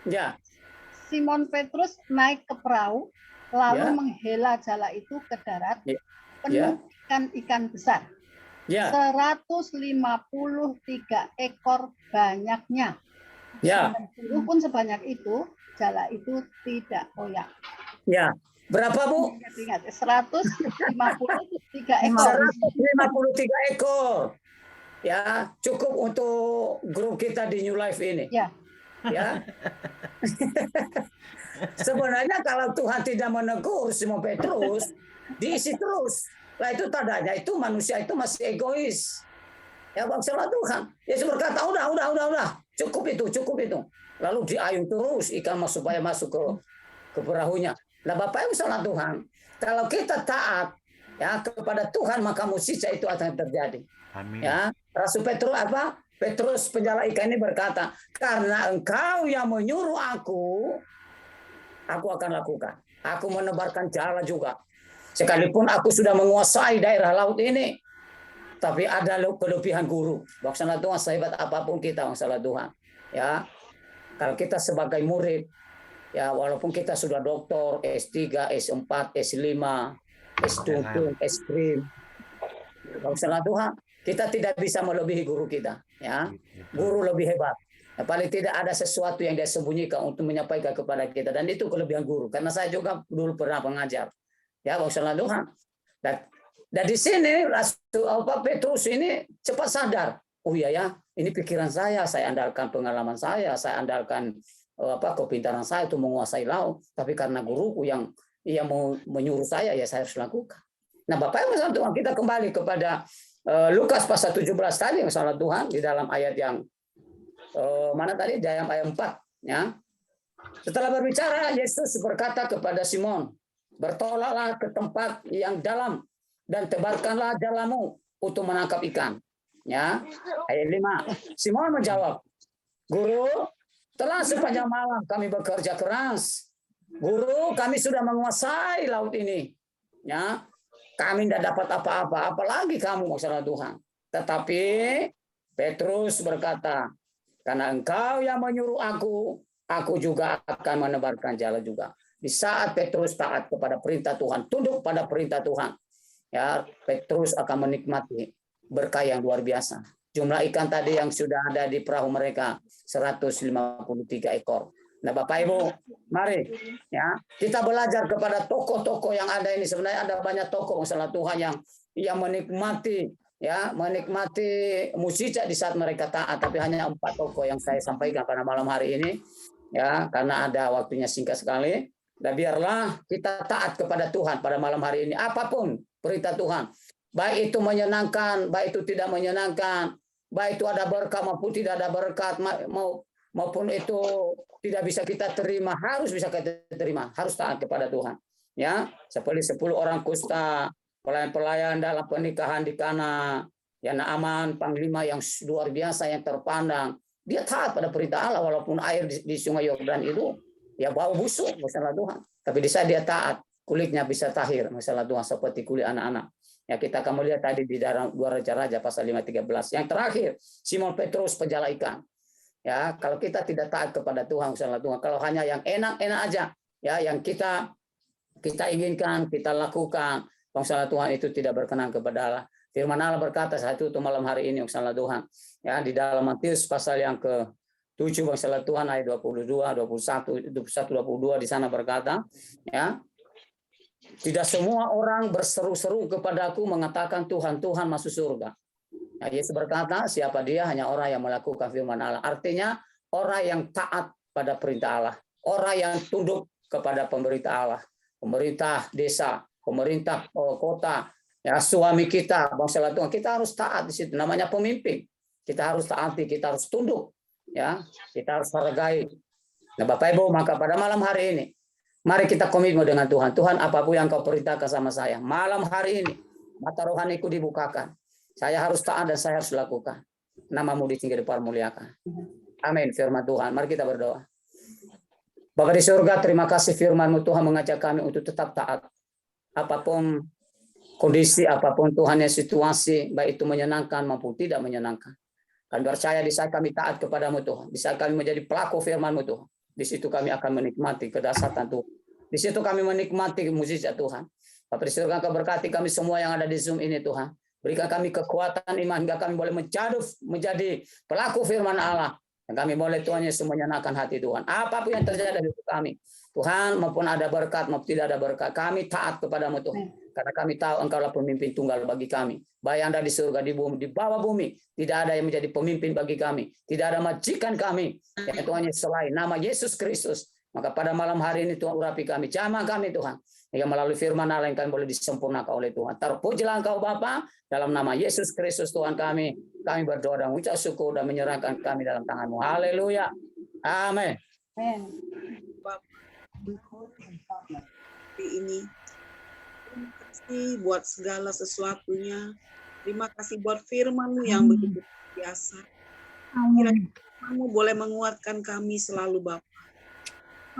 Ya. Simon Petrus naik ke perahu lalu menghela jala itu ke darat penuh ikan besar. 153 ekor banyaknya. Ya. Walaupun sebanyak itu, jala itu tidak koyak. Ya. Berapa, Bu? Ingat, 153 ekor. 153 ekor. Ya, cukup untuk grup kita di New Life ini. Ya. Ya. Sebenarnya kalau Tuhan tidak menegur Simon Petrus, diisi terus. Lah itu tandanya itu manusia itu masih egois. Ya, bangsa Tuhan. Yesus berkata, udah. Cukup itu. Lalu diayun terus ikan supaya masuk ke perahunya. Nah, Bapak Ibu salah Tuhan, kalau kita taat ya kepada Tuhan maka mukjizat itu akan terjadi. Amin. Ya, Rasul Petrus Petrus penjala ikan ini berkata, karena engkau yang menyuruh aku akan lakukan. Aku menebarkan jala juga. Sekalipun aku sudah menguasai daerah laut ini, tapi ada kelebihan guru. Maksudnya Tuhan, sehebat apapun kita, maksudnya Tuhan. Ya, kalau kita sebagai murid, ya walaupun kita sudah doktor, S3, S4, S5, S7, S3, maksudnya Tuhan, kita tidak bisa melebihi guru kita. Ya, guru lebih hebat. Ya, paling tidak ada sesuatu yang dia sembunyikan untuk menyampaikan kepada kita, dan itu kelebihan guru. Karena saya juga dulu pernah mengajar. Ya, maksudnya Tuhan. Dan di sini Petrus ini cepat sadar. Oh iya ya, ini pikiran saya andalkan pengalaman saya andalkan kepintaran saya untuk menguasai laut. Tapi karena guruku yang mau menyuruh saya, ya saya harus lakukan. Nah, Bapak Ibu saudara Tuhan, kita kembali kepada Lukas pasal 17 tadi, masalah Tuhan, di dalam ayat yang mana tadi? Di ayat 4. Ya. Setelah berbicara, Yesus berkata kepada Simon, bertolaklah ke tempat yang dalam dan tebarkanlah jalamu untuk menangkap ikan. Ya, ayat 5. Simon menjawab, Guru, telah sepanjang malam kami bekerja keras. Guru, kami sudah menguasai laut ini. Ya, kami tidak dapat apa-apa, apalagi kamu, maksudnya Tuhan. Tetapi Petrus berkata, karena engkau yang menyuruh aku juga akan menebarkan jala juga. Di saat Petrus taat kepada perintah Tuhan, tunduk pada perintah Tuhan, ya, Petrus akan menikmati berkah yang luar biasa. Jumlah ikan tadi yang sudah ada di perahu mereka 153 ekor. Nah, Bapak Ibu, mari ya kita belajar kepada tokoh-tokoh yang ada ini. Sebenarnya ada banyak tokoh masalah Tuhan yang menikmati mukjizat di saat mereka taat, tapi hanya 4 tokoh yang saya sampaikan pada malam hari ini. Ya, karena ada waktunya singkat sekali. Dan biarlah kita taat kepada Tuhan pada malam hari ini. Apapun perintah Tuhan, baik itu menyenangkan, baik itu tidak menyenangkan, baik itu ada berkat maupun tidak ada berkat, maupun itu tidak bisa kita terima, harus bisa kita terima, harus taat kepada Tuhan. Ya, seperti 10 orang kusta, pelayan-pelayan dalam pernikahan di Kana, ya, Naaman, panglima yang luar biasa yang terpandang, dia taat pada perintah Allah walaupun air di sungai Yordan itu ya bau busuk, masalah Tuhan. Tapi di saat dia taat, kulitnya bisa tahir, masalah Tuhan, seperti kulit anak-anak. Ya, kita akan melihat tadi di dalam 2 Raja-Raja pasal 5:13. Yang terakhir, Simon Petrus penjala ikan. Ya, kalau kita tidak taat kepada Tuhan, masalah Tuhan, kalau hanya yang enak-enak aja, ya, yang kita inginkan, kita lakukan, masalah Tuhan, itu tidak berkenan kepada Allah. Firman Allah berkata saat itu malam hari ini, masalah Tuhan, ya, di dalam Matius pasal yang ke-7 masalah Tuhan ayat 22, 21, 22 di sana berkata, ya, tidak semua orang berseru-seru kepadaku mengatakan Tuhan, Tuhan masuk surga. Nah, Yesus berkata, siapa dia? Hanya orang yang melakukan firman Allah. Artinya orang yang taat pada perintah Allah, orang yang tunduk kepada pemerintah Allah, pemerintah desa, pemerintah kota, ya, suami kita, bangsa Tuhan, kita harus taat di situ. Namanya pemimpin. Kita harus taati, kita harus tunduk, ya, kita harus hargai. Nah, Bapak Ibu, maka pada malam hari ini, mari kita komitmen dengan Tuhan. Tuhan, apapun yang Kau perintahkan sama saya, malam hari ini, mata rohaniku dibukakan. Saya harus taat dan saya harus lakukan. Namamu ditinggi dipermuliakan. Amin. Firman Tuhan. Mari kita berdoa. Bapa di surga, terima kasih firman-Mu Tuhan mengajak kami untuk tetap taat. Apapun kondisi, apapun Tuhan ya situasi, baik itu menyenangkan maupun tidak menyenangkan. Kami percaya di saat kami taat kepadamu Tuhan, di saat kami menjadi pelaku firman-Mu Tuhan, di situ kami akan menikmati kedahsyatan Tuhan. Di situ kami menikmati mukjizat Tuhan. Bapa di surga, Kau berkati kami semua yang ada di Zoom ini Tuhan. Berikan kami kekuatan iman hingga kami boleh menjadi pelaku firman Allah. Dan kami boleh Tuhan Yesus menyenangkan hati Tuhan. Apapun yang terjadi di hidup kami, Tuhan, maupun ada berkat maupun tidak ada berkat, kami taat kepadamu Tuhan. Karena kami tahu Engkaulah pemimpin tunggal bagi kami. Baik Anda di surga, di bumi, di bawah bumi, tidak ada yang menjadi pemimpin bagi kami. Tidak ada majikan kami, ya Tuhan Yesus, selain nama Yesus Kristus. Maka pada malam hari ini Tuhan urapi kami, jamah kami Tuhan. Yang melalui firman Allah yang kami boleh disempurnakan oleh Tuhan. Terpujilah Engkau Bapa, dalam nama Yesus Kristus Tuhan kami berdoa dan ucap syukur dan menyerahkan kami dalam tangan-Mu. Haleluya. Amin. Ini terima kasih buat segala sesuatunya. Terima kasih buat firman-Mu yang begitu biasa. Amin. Kamu boleh menguatkan kami selalu Bapa.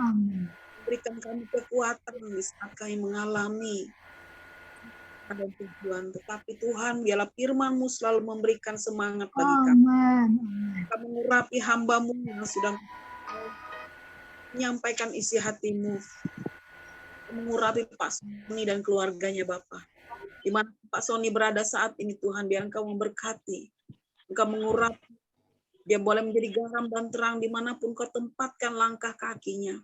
Amin. Berikan kami kekuatan di saat kami mengalami ada tujuan. Tetapi Tuhan, biarlah firman-Mu selalu memberikan semangat bagi kami. Amin. Kami mengurapi hamba-Mu yang sudah menyampaikan isi hati-Mu. Mengurapi Pak Sony dan keluarganya Bapak. Di mana Pak Sony berada saat ini Tuhan, biar Engkau memberkati. Engkau mengurapi. Dia boleh menjadi garam dan terang dimanapun Kau tempatkan langkah kakinya.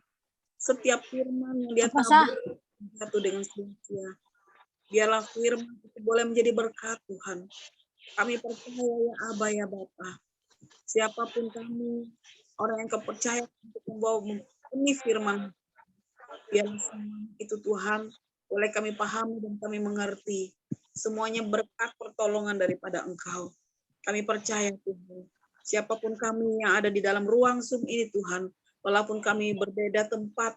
Setiap firman yang dia tabur satu dengan sia-sia. Biarlah firman itu boleh menjadi berkat Tuhan. Kami percaya ya Aba ya Bapa. Siapapun kami, orang yang Kau percaya untuk membawa ini firman. Biarlah semua itu Tuhan, boleh kami pahami dan kami mengerti. Semuanya berkat pertolongan daripada Engkau. Kami percaya Tuhan. Siapapun kami yang ada di dalam ruang Zoom ini Tuhan, walaupun kami berbeda tempat,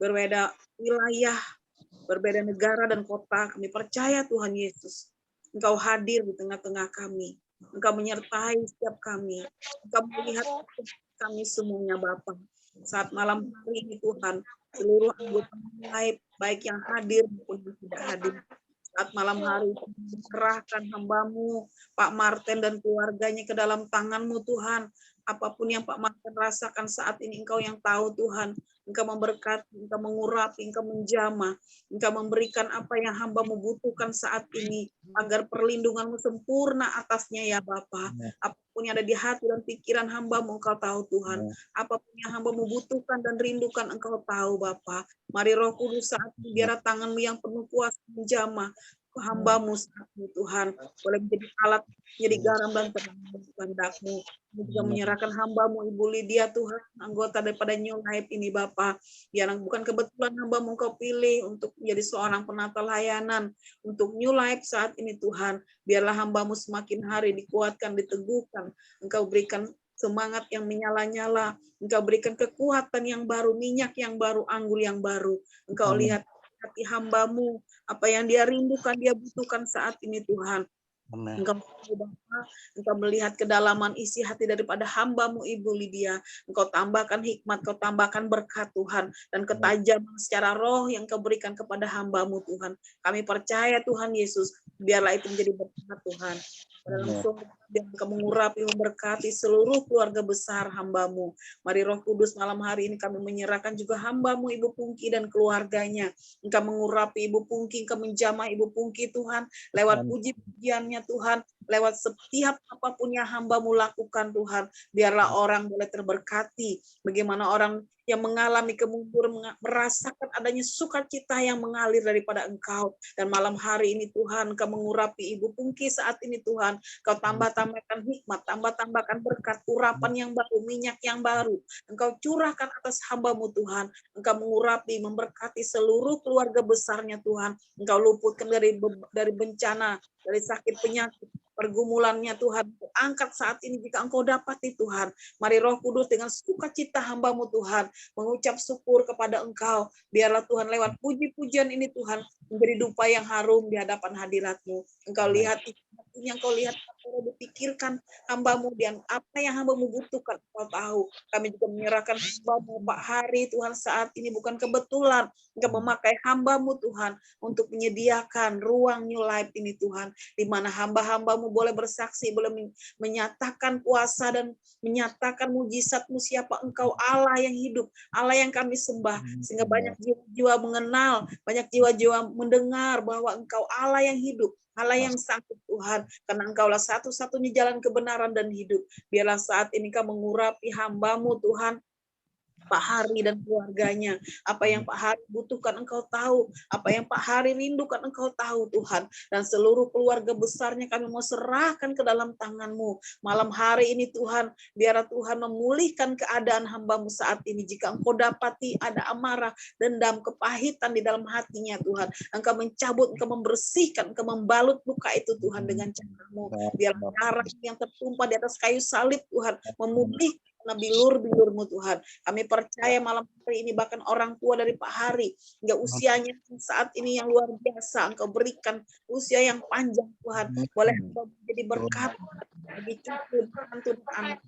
berbeda wilayah, berbeda negara dan kota, kami percaya Tuhan Yesus, Engkau hadir di tengah-tengah kami. Engkau menyertai setiap kami. Engkau melihat kami semuanya Bapa. Saat malam hari ini Tuhan, seluruh anggota live, baik yang hadir maupun yang tidak hadir. Saat malam hari ini, serahkan hamba-Mu, Pak Martin dan keluarganya ke dalam tangan-Mu Tuhan. Apapun yang Pak Martin rasakan saat ini, Engkau yang tahu Tuhan. Engkau memberkati, Engkau mengurapi, Engkau menjamah. Engkau memberikan apa yang hamba-Mu butuhkan saat ini. Agar perlindungan-Mu sempurna atasnya ya Bapa. Apapun yang ada di hati dan pikiran hamba-Mu, Engkau tahu Tuhan. Apapun yang hamba-Mu butuhkan dan rindukan, Engkau tahu Bapa. Mari Roh Kudus saat ini, biar tangan-Mu yang penuh kuasa menjamah hamba-Mu saat ini Tuhan. Boleh menjadi alat, menjadi garam dan terang kehendak-Mu. Juga menyerahkan hamba-Mu Ibu Lydia Tuhan, anggota daripada New Life ini Bapa. Yang bukan kebetulan hamba-Mu Kau pilih untuk menjadi seorang penata layanan untuk New Life saat ini Tuhan. Biarlah hamba-Mu semakin hari dikuatkan, diteguhkan. Engkau berikan semangat yang menyala-nyala. Engkau berikan kekuatan yang baru, minyak yang baru, anggur yang baru. Engkau lihat hati hamba-Mu, apa yang dia rindukan, dia butuhkan saat ini Tuhan. Engkau Bapa, Engkau melihat kedalaman isi hati daripada hamba-Mu Ibu Lydia. Engkau tambahkan hikmat, Engkau tambahkan berkat Tuhan, dan ketajaman secara roh yang Engkau berikan kepada hamba-Mu Tuhan. Kami percaya Tuhan Yesus, biarlah itu menjadi berkat Tuhan. Dalam surga, biar Engkau mengurapi, memberkati seluruh keluarga besar hamba-Mu. Mari Roh Kudus, malam hari ini kami menyerahkan juga hamba-Mu Ibu Pungki dan keluarganya. Engkau mengurapi Ibu Pungki, Engkau menjamah Ibu Pungki Tuhan, lewat puji-pujiannya Tuhan, lewat setiap apapun yang hamba-Mu lakukan Tuhan, biarlah orang boleh terberkati. Bagaimana orang yang mengalami kemunduran merasakan adanya sukacita yang mengalir daripada Engkau. Dan malam hari ini Tuhan, Engkau mengurapi Ibu Pungki saat ini Tuhan, Engkau tambah-tambahkan hikmat, tambah-tambahkan berkat, urapan yang baru, minyak yang baru. Engkau curahkan atas hamba-Mu Tuhan, Engkau mengurapi, memberkati seluruh keluarga besarnya Tuhan. Engkau luputkan dari bencana, dari sakit penyakit, pergumulannya Tuhan. Angkat saat ini jika Engkau dapati Tuhan. Mari Roh Kudus dengan sukacita hamba-Mu Tuhan, mengucap syukur kepada Engkau. Biarlah Tuhan lewat puji-pujian ini Tuhan, menjadi dupa yang harum di hadapan hadirat-Mu. Engkau lihat yang Engkau lihat, Engkau dipikirkan hamba-Mu, dan apa yang hamba-Mu butuhkan Engkau tahu. Kami juga menyerahkan hamba-Mu Pak Hari Tuhan saat ini, bukan kebetulan Engkau memakai hamba-Mu Tuhan untuk menyediakan ruang New Life ini Tuhan, di mana hamba-hamba-Mu boleh bersaksi, boleh menyatakan kuasa dan menyatakan mujizat-Mu, siapa Engkau, Allah yang hidup, Allah yang kami sembah, sehingga banyak jiwa-jiwa mengenal, banyak jiwa-jiwa mendengar bahwa Engkau Allah yang hidup, Allah yang sanggup Tuhan, karena Engkaulah satu-satunya jalan kebenaran dan hidup. Biarlah saat ini Kau mengurapi hamba-Mu Tuhan, Pak Hari dan keluarganya. Apa yang Pak Hari butuhkan Engkau tahu. Apa yang Pak Hari rindukan Engkau tahu Tuhan. Dan seluruh keluarga besarnya kami mau serahkan ke dalam tangan-Mu. Malam hari ini Tuhan, biarlah Tuhan memulihkan keadaan hamba-Mu saat ini. Jika Engkau dapati ada amarah, dendam, kepahitan di dalam hatinya Tuhan. Engkau mencabut, Engkau membersihkan, Engkau membalut luka itu Tuhan dengan cara-Mu. Biarlah darah yang tertumpah di atas kayu salib Tuhan memulihkan bilur-bilur-Mu Tuhan. Kami percaya malam hari ini bahkan orang tua dari Pak Hari, hingga usianya saat ini yang luar biasa, Engkau berikan usia yang panjang Tuhan. Boleh menjadi berkat bagi cucu, mantu, dan anak.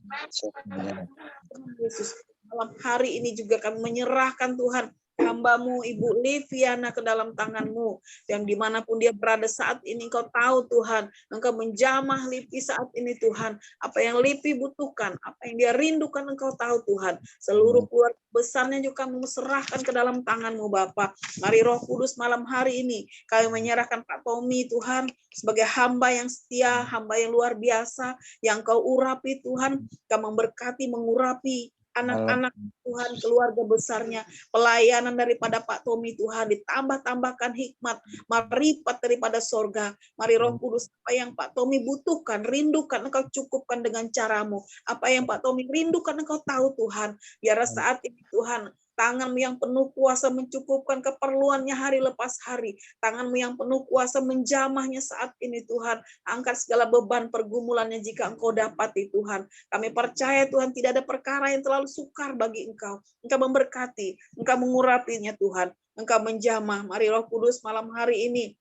Tuhan Yesus, malam hari ini juga kami menyerahkan Tuhan hamba-Mu Ibu Liviana ke dalam tangan-Mu, yang dimanapun dia berada saat ini. Engkau tahu Tuhan, Engkau menjamah Livi saat ini Tuhan, apa yang Livi butuhkan, apa yang dia rindukan Engkau tahu Tuhan. Seluruh keluarga besarnya juga kami serahkan ke dalam tangan-Mu Bapa. Mari Roh Kudus malam hari ini kami menyerahkan Pak Tommy Tuhan sebagai hamba yang setia, hamba yang luar biasa, yang Kau urapi Tuhan, Kau memberkati, mengurapi anak-anak Tuhan, keluarga besarnya, pelayanan daripada Pak Tommy Tuhan, ditambah-tambahkan hikmat, marifat daripada sorga. Mari Roh Kudus, apa yang Pak Tommy butuhkan, rindukan, Engkau cukupkan dengan cara-Mu. Apa yang Pak Tommy rindukan, Engkau tahu Tuhan. Biar saat ini Tuhan, tangan-Mu yang penuh kuasa mencukupkan keperluannya hari lepas hari. Tangan-Mu yang penuh kuasa menjamahnya saat ini Tuhan. Angkat segala beban pergumulannya jika Engkau dapati Tuhan. Kami percaya Tuhan, tidak ada perkara yang terlalu sukar bagi Engkau. Engkau memberkati, Engkau mengurapinya Tuhan. Engkau menjamah. Mari Roh Kudus malam hari ini,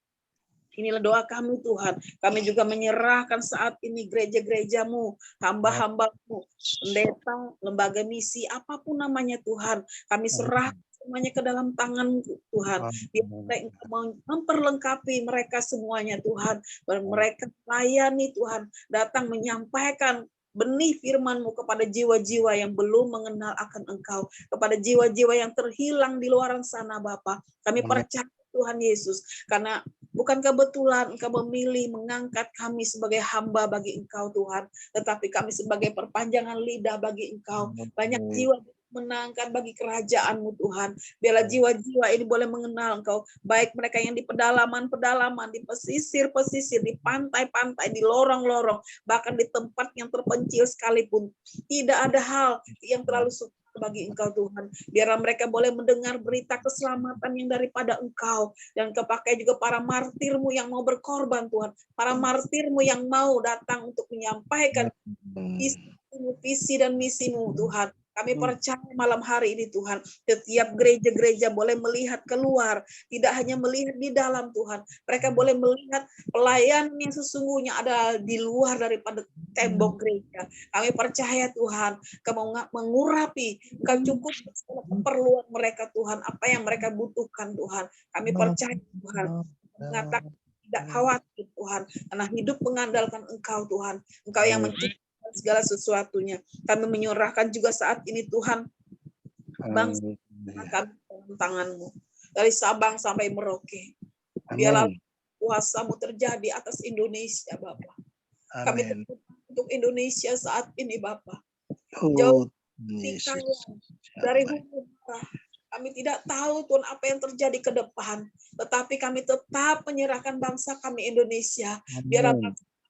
inilah doa kami Tuhan. Kami juga menyerahkan saat ini gereja-gereja-Mu, hamba-hamba-Mu, pendeta, lembaga misi, apapun namanya Tuhan. Kami serahkan semuanya ke dalam tangan Tuhan. Biar mereka memperlengkapi mereka semuanya Tuhan. Mereka melayani Tuhan, datang menyampaikan benih firman-Mu kepada jiwa-jiwa yang belum mengenal akan Engkau, kepada jiwa-jiwa yang terhilang di luar sana Bapa. Kami percaya Tuhan Yesus, karena bukan kebetulan Engkau memilih mengangkat kami sebagai hamba bagi Engkau Tuhan, tetapi kami sebagai perpanjangan lidah bagi Engkau. Banyak jiwa menangkan bagi kerajaan-Mu Tuhan. Biarlah jiwa-jiwa ini boleh mengenal Engkau, baik mereka yang di pedalaman-pedalaman, di pesisir-pesisir, di pantai-pantai, di lorong-lorong, bahkan di tempat yang terpencil sekalipun. Tidak ada hal yang terlalu sukar bagi Engkau Tuhan. Biarlah mereka boleh mendengar berita keselamatan yang daripada Engkau, dan kepakai juga para martir-Mu yang mau berkorban Tuhan, para martir-Mu yang mau datang untuk menyampaikan visi dan misi-Mu Tuhan. Kami percaya malam hari ini Tuhan, setiap gereja-gereja boleh melihat keluar, tidak hanya melihat di dalam Tuhan. Mereka boleh melihat pelayanan yang sesungguhnya ada di luar daripada tembok gereja. Kami percaya Tuhan, Kau mengurapi, Kau cukup keperluan mereka Tuhan, apa yang mereka butuhkan Tuhan. Kami percaya Tuhan, mengatakan tidak khawatir Tuhan, karena hidup mengandalkan Engkau Tuhan. Engkau yang menciptakan segala sesuatunya. Kami menyerahkan juga saat ini Tuhan, bangsa kami dalam tangan-Mu, dari Sabang sampai Merauke. Biarlah kuasa-Mu terjadi atas Indonesia Bapa. Kami untuk Indonesia saat ini Bapa. Jauh dari hukum, kami tidak tahu Tuhan apa yang terjadi ke depan, tetapi kami tetap menyerahkan bangsa kami Indonesia. Biarlah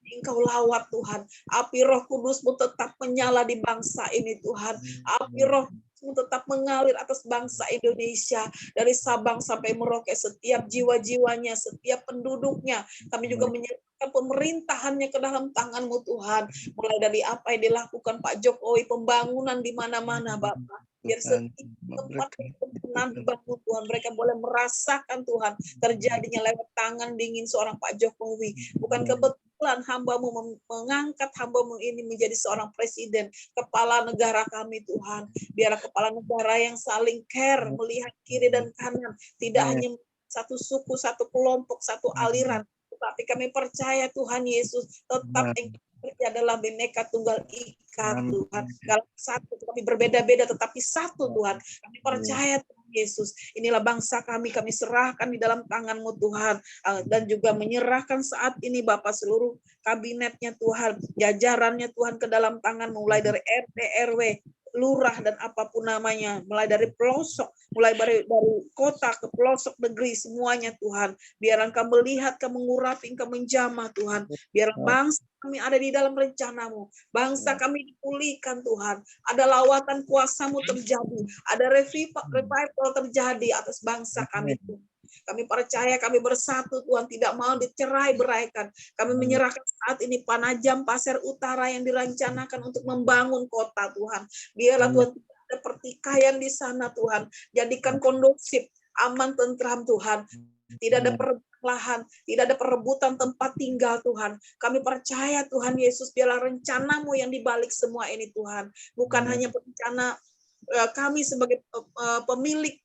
Engkau lawat Tuhan, api Roh Kudus-Mu tetap menyala di bangsa ini Tuhan, api Roh Kudus-Mu tetap mengalir atas bangsa Indonesia, dari Sabang sampai Merauke, setiap jiwa-jiwanya, setiap penduduknya. Kami juga menyerahkan pemerintahannya ke dalam tangan-Mu Tuhan, mulai dari apa yang dilakukan Pak Jokowi, pembangunan di mana-mana Bapak. Biar setiap tempat yang dibangun Tuhan, mereka boleh merasakan Tuhan terjadinya lewat tangan dingin seorang Pak Jokowi. Bukan kebetulan hamba-Mu mengangkat hamba-Mu ini menjadi seorang presiden, kepala negara kami Tuhan. Biarlah kepala negara yang saling care, melihat kiri dan kanan, tidak hanya satu suku, satu kelompok, satu aliran, tetapi kami percaya Tuhan Yesus tetap adalah Bhinneka Tunggal Ika Tuhan. Kalau satu tapi berbeda-beda tetapi satu Tuhan. Kami percaya Tuhan Yesus. Inilah bangsa kami serahkan di dalam tangan-Mu Tuhan. Dan juga menyerahkan saat ini Bapak seluruh kabinetnya Tuhan, jajarannya Tuhan ke dalam tangan-Mu, mulai dari RT, RW, lurah dan apapun namanya, mulai dari pelosok, mulai dari kota ke pelosok negeri, semuanya Tuhan. Biar Engkau melihat, Engkau mengurapi, Engkau menjamah Tuhan. Biar bangsa kami ada di dalam rencana-Mu, bangsa kami dipulihkan Tuhan. Ada lawatan kuasa-Mu terjadi, ada revival terjadi atas bangsa kami Tuhan. Kami percaya, kami bersatu Tuhan, tidak mau dicerai-beraikan. Kami menyerahkan saat ini Panajam, Pasir Utara yang dirancanakan untuk membangun kota Tuhan. Biarlah Tuhan tidak ada pertikaian di sana Tuhan. Jadikan kondusif, aman, tentram Tuhan. Tidak ada lahan, tidak ada perebutan tempat tinggal Tuhan. Kami percaya Tuhan Yesus, biarlah rencana-Mu yang dibalik semua ini Tuhan. Bukan hanya rencana kami sebagai pemilik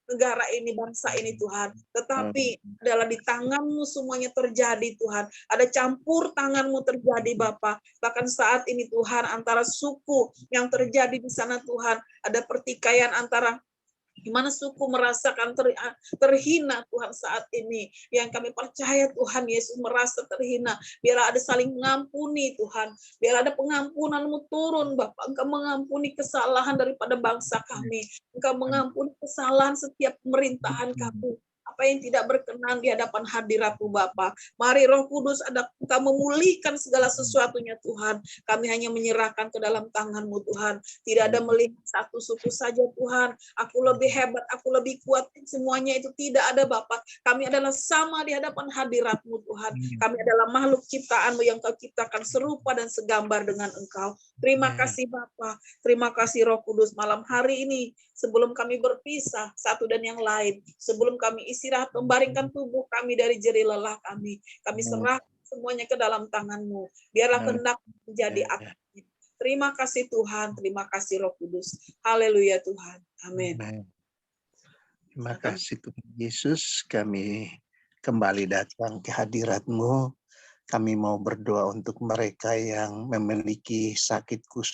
negara ini, bangsa ini Tuhan, tetapi adalah di tangan-Mu semuanya terjadi Tuhan. Ada campur tangan-Mu terjadi Bapa. Bahkan saat ini Tuhan, antara suku yang terjadi di sana Tuhan, ada pertikaian antara di mana suku merasakan terhina Tuhan saat ini. Yang kami percaya Tuhan Yesus merasa terhina. Biarlah ada saling mengampuni Tuhan. Biarlah ada pengampunan-Mu turun Bapak. Engkau mengampuni kesalahan daripada bangsa kami. Engkau mengampuni kesalahan setiap pemerintahan kami. Apa yang tidak berkenan di hadapan hadirat-Mu Bapa. Mari Roh Kudus Engkau memulihkan segala sesuatunya Tuhan. Kami hanya menyerahkan ke dalam tangan-Mu Tuhan. Tidak ada melihat satu suku saja Tuhan. Aku lebih hebat, aku lebih kuat. Semuanya itu tidak ada Bapa. Kami adalah sama di hadapan hadirat-Mu Tuhan. Kami adalah makhluk ciptaan-Mu yang Kau ciptakan serupa dan segambar dengan Engkau. Terima kasih Bapa. Terima kasih Roh Kudus. Malam hari ini sebelum kami berpisah satu dan yang lain, sebelum kami istirahat membaringkan tubuh kami dari jerih lelah kami serahkan semuanya ke dalam tangan-Mu. Biarlah kehendak menjadi aktif. Terima kasih Tuhan, terima kasih Roh Kudus. Haleluya Tuhan. Amin. Terima kasih Tuhan Yesus, kami kembali datang ke hadirat-Mu. Kami mau berdoa untuk mereka yang memiliki sakit khusus.